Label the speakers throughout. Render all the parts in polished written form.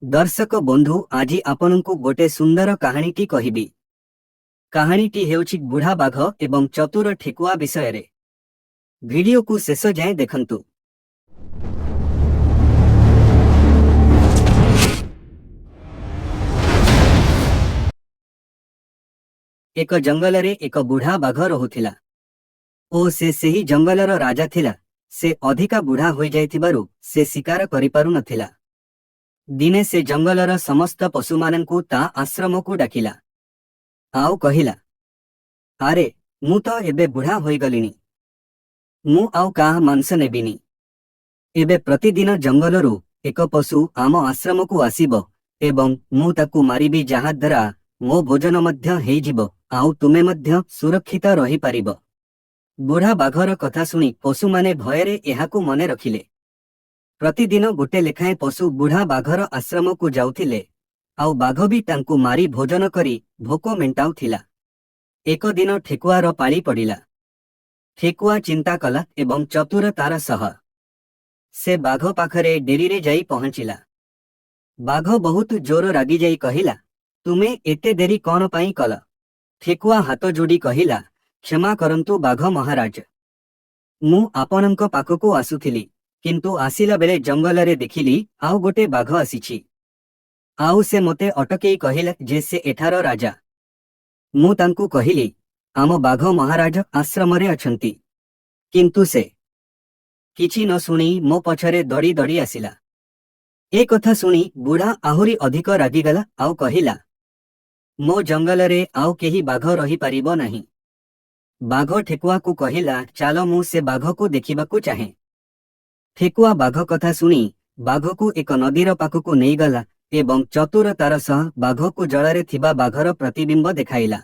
Speaker 1: दर्शक बंधु आज आपनकु गोटे सुंदर कहानीटी कहिबी। कहानीटी हेउछि बुढ़ा बाघ एवं चतुर ठेकुआ विषय रे। वीडियो को शेष जाए देखंतु। एक जंगल रे एक बुढ़ा बाघ रहुथिला ओ से सेही जंगलर राजा थिला। से अधिका बुढ़ा होई जाइथिबारु से शिकार करि पारु नथिला। दिने से जंगलर समस्त पशु माननकु ता आश्रम को डाकिला। आउ कहिला, अरे मु तो एबे बुढ़ा होई गलिनी, मु आउ काहा मांस नेबिनी। एबे प्रतिदिन जंगलरू एक पशु आम आश्रम को आसीबो एवं मु ताकु मारिबी, जहा द्वारा मो भोजन मध्य हेई जिवो आउ तुमे मध्य सुरक्षित रही पारिबो। बुढ़ा बाघर कथा सुनी पशु माने भयरे एहाकु मने रखिले। प्रतिदिन गोटे लेखाएं पशु बुढ़ा बाघर आश्रम को जाउथिले आउ बाघ भी तांकु मारी भोजन करी भोक मेंटाउथिला। एक दिन ठेकुआर पाली पड़िला। ठेकुआ चिंता कला एवं चतुर तार सह से बाघ पाखरे डेरीरे जाई पहुंचिला। बाघ बहुत जोर रागी जाई कहिला, तुमे एते देरी कौन पाई कल? ठेकुआ हाथ जोड़ी कहिला, क्षमा करंतु बाघ महाराज, मु आपनंक पाखकु आसुथिली, किंतु आसिला बेले जंगल रे देखिली आउ गोटे बाघ आसीछि। आउ से मते अटकेई कहिला जे से एठार राजा। मु तांकु कहिली, आम बाघ महाराज आश्रम रे अछंती, किंतु से किछि न सुनी मो पछरे दड़ी दड़ी आसिला। ए कथा सुनी बुढ़ा आहुरी अधिक रागिगला आउ कहिला, मो जंगल रे आउ केही बाघ रही पारिबो नहीं। बाघ ठेकुआ को कहिला, चालो मु से बाघ को देखिबा को चाहे। ठेकुआ बाघ कथा सुनी बाघ को एक नदीर पाखकु नहीं गला एवं चतुर तार सह बाघ को जलरे थिबा बाघर प्रतिबिंब देखाइला।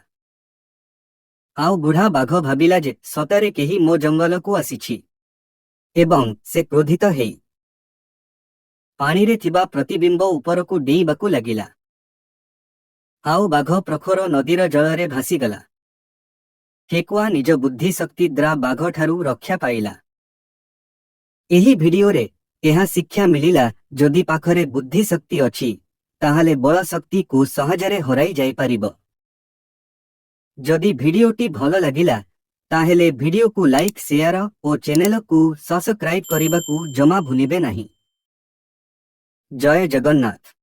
Speaker 1: आउ बुढ़ा बाघ भाबिला जे सतारे केही मो जंगल को आसीछि एवं से क्रोधित हेई पानी रे थिबा प्रतिबिंब ऊपर को डेइबाकु लागिला। आउ बाघ प्रखर नदीर जलरे भासीगला। ठेकुआ निज बुद्धि शक्ति द्वारा बाघ ठारू रक्षा पाइला। एही वीडियो रे एहा शिक्षा मिलिला, जदि पाखरे बुद्धि शक्ति अछि ताहाले बल शक्ति को सहजरे हराई जाई पारिबो। जदि वीडियोटी भल लागिला ताहेले वीडियो को लाइक शेयर और चैनल को सब्सक्राइब करिबाकू जमा भूलिबे नहीं। जय जगन्नाथ।